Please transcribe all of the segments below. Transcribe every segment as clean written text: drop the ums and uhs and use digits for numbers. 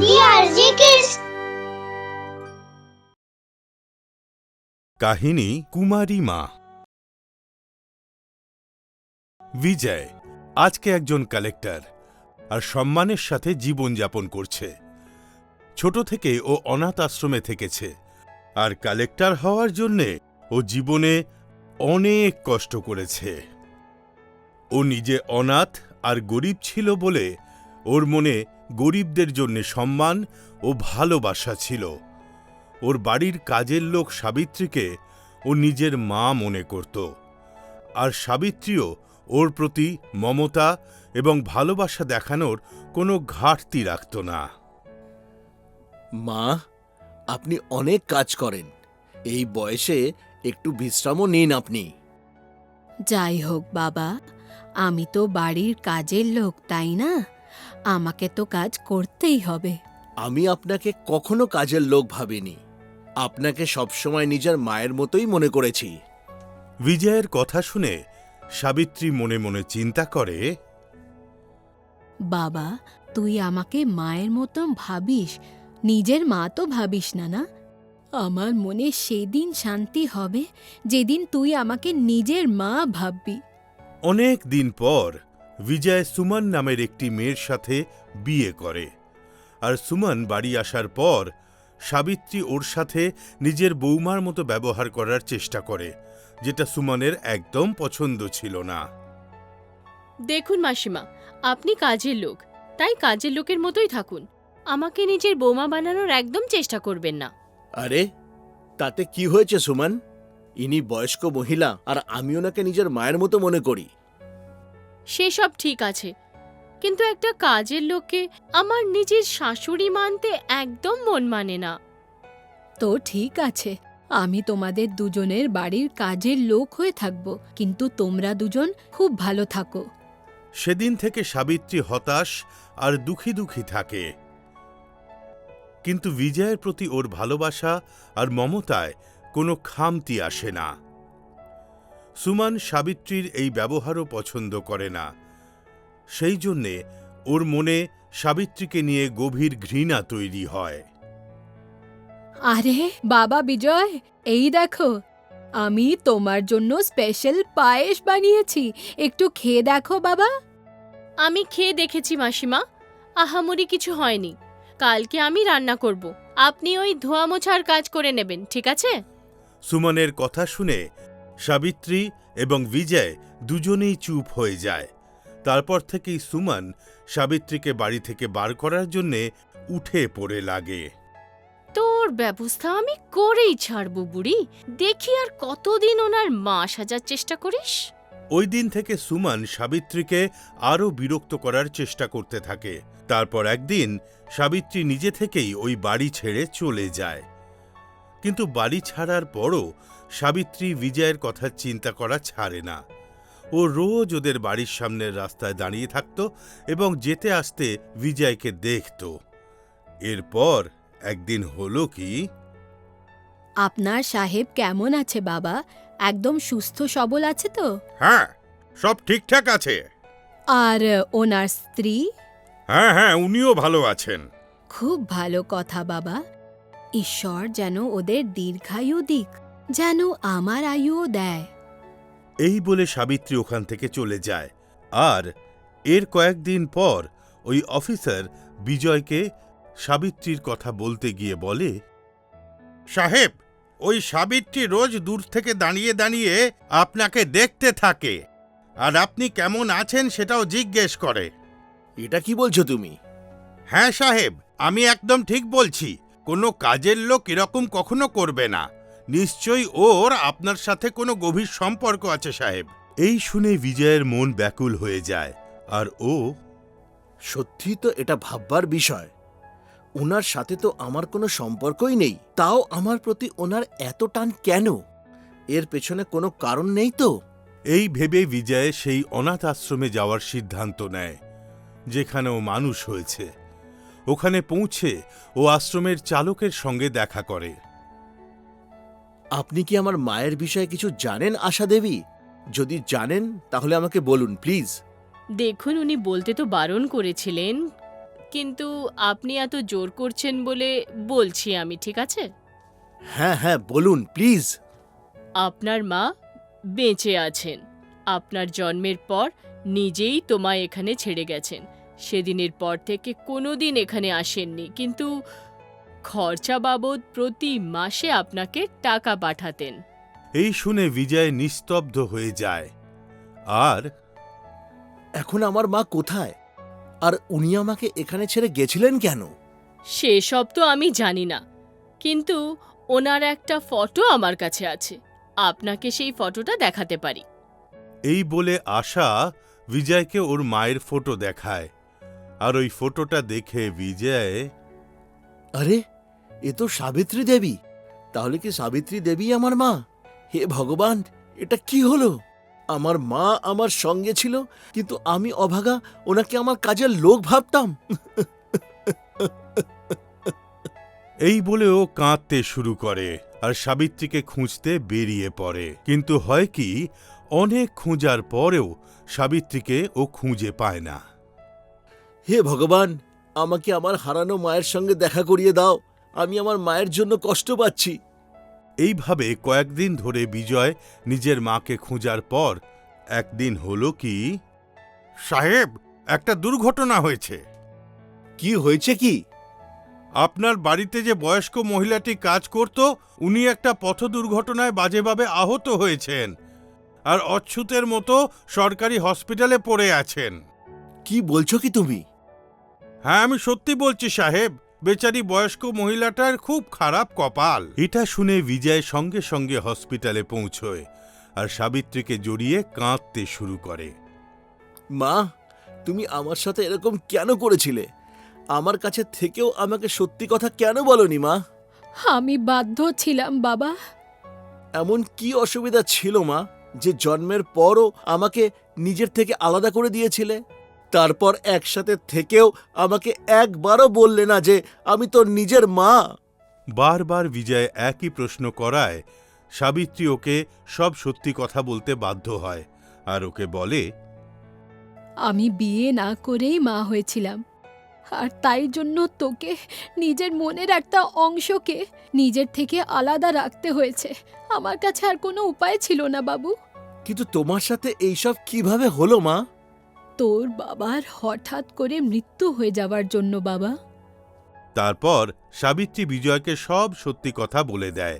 DRG kids. কাহিনী কুমারী মা। বিজয় আজকে একজন কালেক্টর আর সম্মানের সাথে জীবনযাপন করছে। ছোট থেকে ও অনাথ আশ্রমে থেকেছে আর কালেক্টর হওয়ার জন্যে ও জীবনে অনেক কষ্ট করেছে। ও নিজে অনাথ আর গরিব ছিল বলে ওর মনে গরিবদের জন্য সম্মান ও ভালোবাসা ছিল। ওর বাড়ির কাজের লোক সাবিত্রীকে ও নিজের মা মনে করত, আর সাবিত্রীও ওর প্রতি মমতা এবং ভালোবাসা দেখানোর কোনো ঘাটতি রাখত না। মা, আপনি অনেক কাজ করেন, এই বয়সে একটু বিশ্রামও নিন আপনি। যাই হোক বাবা, আমি তো বাড়ির কাজের লোক, তাই না? আমাকে তো কাজ করতেই হবে। আমি আপনাকে কখনো কাজের লোক ভাবিনি, আপনাকে সবসময় নিজের মায়ের মতোই মনে করেছি। বিজয়ের কথা শুনে সাবিত্রী মনে মনে চিন্তা করে, বাবা, তুই আমাকে মায়ের মতন ভাবিস, নিজের মা তো ভাবিস না, না? আমার মনে সেদিন শান্তি হবে যেদিন তুই আমাকে নিজের মা ভাববি। অনেক দিন পর বিজয় সুমন নামের একটি মেয়ের সাথে বিয়ে করে। আর সুমন বাড়ি আসার পর সাবিত্রী ওর সাথে নিজের বৌমার মতো ব্যবহার করার চেষ্টা করে, যেটা সুমনের একদম পছন্দ ছিল না। দেখুন মাসিমা, আপনি কাজের লোক, তাই কাজের লোকের মতোই থাকুন। আমাকে নিজের বৌমা বানানোর একদম চেষ্টা করবেন না। আরে, তাতে কি হয়েছে সুমন? ইনি বয়স্ক মহিলা আর আমি ওনাকে নিজের মায়ের মতো মনে করি। সেসব ঠিক আছে, কিন্তু একটা কাজের লোককে আমার নিজের শাশুড়ি মানতে একদম মন মানে না। তো ঠিক আছে, আমি তোমাদের দুজনের বাড়ির কাজের লোক হয়ে থাকব, কিন্তু তোমরা দুজন খুব ভালো থাকো। সেদিন থেকে সাবিত্রী হতাশ আর দুঃখী দুঃখী থাকে। কিন্তু বিজয়ের প্রতি ওর ভালোবাসা আর মমতায় কোনো খামতি আসে না। সুমন সাবিত্রীর এই ব্যবহারও পছন্দ করে না, সেই জন্যে ওর মনে সাবিত্রীকে নিয়ে গভীর ঘৃণা তৈরি হয়। আরে বাবা বিজয়, এই দেখো, আমি তোমার জন্য স্পেশাল পায়েস বানিয়েছি, একটু খেয়ে দেখো বাবা। আমি খেয়ে দেখেছি মাসিমা, আহামরি কিছু হয়নি। কালকে আমি রান্না করব, আপনি ওই ধোয়া মোছার কাজ করে নেবেন, ঠিক আছে? সুমনের কথা শুনে সাবিত্রী এবং বিজয় দুজনেই চুপ হয়ে যায়। তারপর থেকেই সুমন সাবিত্রীকে বাড়ি থেকে বার করার জন্যে উঠে পড়ে লাগে। তোর ব্যবস্থা আমি করেই ছাড়বো বুড়ি, দেখি আর কতদিন ওনার মা সাজার চেষ্টা করিস। ওই দিন থেকে সুমন সাবিত্রীকে আরও বিরক্ত করার চেষ্টা করতে থাকে। তারপর একদিন সাবিত্রী নিজে থেকেই ওই বাড়ি ছেড়ে চলে যায়। কিন্তু বাড়ি ছাড়ার পরও সাবিত্রী বিজয়ের কথা চিন্তা করা ছাড়ে না। ও রোজ ওদের বাড়ির সামনের রাস্তায় দাঁড়িয়ে থাকত এবং যেতে আসতে বিজয়কে দেখত। এরপর একদিন হলো কি, আপনার সাহেব কেমন আছে বাবা? একদম সুস্থ সবল আছে তো? হ্যাঁ, সব ঠিকঠাক আছে। আর ওনার স্ত্রী? হ্যাঁ হ্যাঁ, উনিও ভালো আছেন। খুব ভালো কথা বাবা। ঈশ্বর যেন ওদের দীর্ঘায়ু দিক, যেন আমার আয়ুও দেয়। এই বলে সাবিত্রী ওখান থেকে চলে যায়। আর এর কয়েকদিন পর ওই অফিসার বিজয়কে সাবিত্রীর কথা বলতে গিয়ে বলে, সাহেব, ওই সাবিত্রী রোজ দূর থেকে দাঁড়িয়ে দাঁড়িয়ে আপনাকে দেখতে থাকে আর আপনি কেমন আছেন সেটাও জিজ্ঞেস করে। এটা কি বলছো তুমি? হ্যাঁ সাহেব, আমি একদম ঠিক বলছি। কোনো কাজের লোক এরকম কখনো করবে না। নিশ্চয়ই ওর আপনার সাথে কোনো গভীর সম্পর্ক আছে সাহেব। এই শুনে বিজয়ের মন ব্যাকুল হয়ে যায়। আর ও, সত্যি তো এটা ভাববার বিষয়, ওনার সাথে তো আমার কোনো সম্পর্কই নেই, তাও আমার প্রতি ওনার এত টান কেন? এর পেছনে কোনো কারণ নেই তো? এই ভেবে বিজয় সেই অনাথ আশ্রমে যাওয়ার সিদ্ধান্ত নেয় যেখানে ও মানুষ হয়েছে। ওখানে পৌঁছে ও আশ্রমের চালকের সঙ্গে দেখা করে। আপনি কি আমার মায়ের বিষয়ে কিছু জানেন আশা দেবী? যদি জানেন তাহলে আমাকে বলুন প্লিজ। দেখুন, উনি বলতে তো বারণ করেছিলেন, কিন্তু আপনি এত জোর করছেন বলে বলছি আমি, ঠিক আছে? হ্যাঁ হ্যাঁ, বলুন প্লিজ। আপনার মা বেঁচে আছেন। আপনার জন্মের পর নিজেই তোমায় এখানে ছেড়ে গেছেন। সেদিনের পর থেকে কোনোদিন এখানে আসেননি, কিন্তু খরচা বাবদ প্রতি মাসে আপনাকে টাকা পাঠাতেন। এই শুনে বিজয় নিস্তব্ধ হয়ে যায়। আর এখন আমার মা কোথায়? আর উনি আমাকে এখানে ছেড়ে গেছিলেন কেন? সেসব তো আমি জানি না, কিন্তু ওনার একটা ফটো আমার কাছে আছে। আপনাকে সেই ফটোটা দেখাতে পারি। এই বলে আশা বিজয়কে ওর মায়ের ফটো দেখায়। আর ওই ফটোটা দেখে বিজয়, আরে, এ তো সাবিত্রী দেবী। তাহলে কি সাবিত্রী দেবী আমার মা? হে ভগবান, এটা কি হলো? আমার মা আমার সঙ্গে ছিল, কিন্তু আমি অভাগা ওনাকে আমার কাজের লোক ভাবতাম। এই বলে ও কাঁদতে শুরু করে আর সাবিত্রীকে খুঁজতে বেরিয়ে পড়ে। কিন্তু হয় কি, অনেক খোঁজার পরেও সাবিত্রীকে ও খুঁজে পায় না। হে ভগবান, আমাকে আমার হারানো মায়ের সঙ্গে দেখা করিয়ে দাও। আমি আমার মায়ের জন্য কষ্ট পাচ্ছি। এইভাবে কয়েকদিন ধরে বিজয় নিজের মাকে খোঁজার পর একদিন হলো কি, সাহেব, একটা দুর্ঘটনা হয়েছে। কি হয়েছে কি? আপনার বাড়িতে যে বয়স্ক মহিলাটি কাজ করত, উনি একটা পথ দুর্ঘটনায় বাজেভাবে আহত হয়েছেন আর অচ্ছুতের মতো সরকারি হসপিটালে পড়ে আছেন। কি বলছো কি তুমি? হ্যাঁ, আমি সত্যি বলছি সাহেব। বেচারি বয়স্ক মহিলাটার খুব খারাপ কপাল। এটা শুনে বিজয় সঙ্গে সঙ্গে হসপিটালে পৌঁছয় আর সাবিত্রীকে জড়িয়ে কাঁদতে শুরু করে। মা, তুমি আমার সাথে এরকম কেন করেছিলে? আমার কাছে থেকেও আমাকে সত্যি কথা কেন বলনি মা? আমি বাধ্য ছিলাম বাবা। এমন কি অসুবিধা ছিল মা, যে জন্মের পরও আমাকে নিজের থেকে আলাদা করে দিয়েছিলে? তারপর একসাথে থেকেও আমাকে একবারও বললে না যে আমি তোর নিজের মা? বারবার বিজয় একই প্রশ্ন করায় সাবিত্রী ওকে সব সত্যি কথা বলতে বাধ্য হয় আর ওকে বলে, আমি বিয়ে না করেই মা হয়েছিলাম, আর তাই জন্য তোকে নিজের মনের একটা অংশকে নিজের থেকে আলাদা রাখতে হয়েছে। আমার কাছে আর কোনো উপায় ছিল না বাবু। কিন্তু তোমার সাথে এইসব কিভাবে হলো মা? তোর বাবার হঠাৎ করে মৃত্যু হয়ে যাওয়ার জন্য বাবা। তারপর সাবিত্রী বিজয়কে সব সত্যি কথা বলে দেয়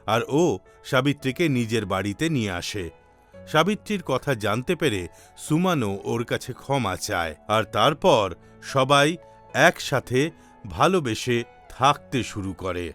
আর ও সাবিত্রীকে নিজের বাড়িতে নিয়ে আসে। সাবিত্রীর কথা জানতে পেরে সুমানও ওর কাছে ক্ষমা চায় আর তারপর সবাই একসাথে ভালোবেসে থাকতে শুরু করে।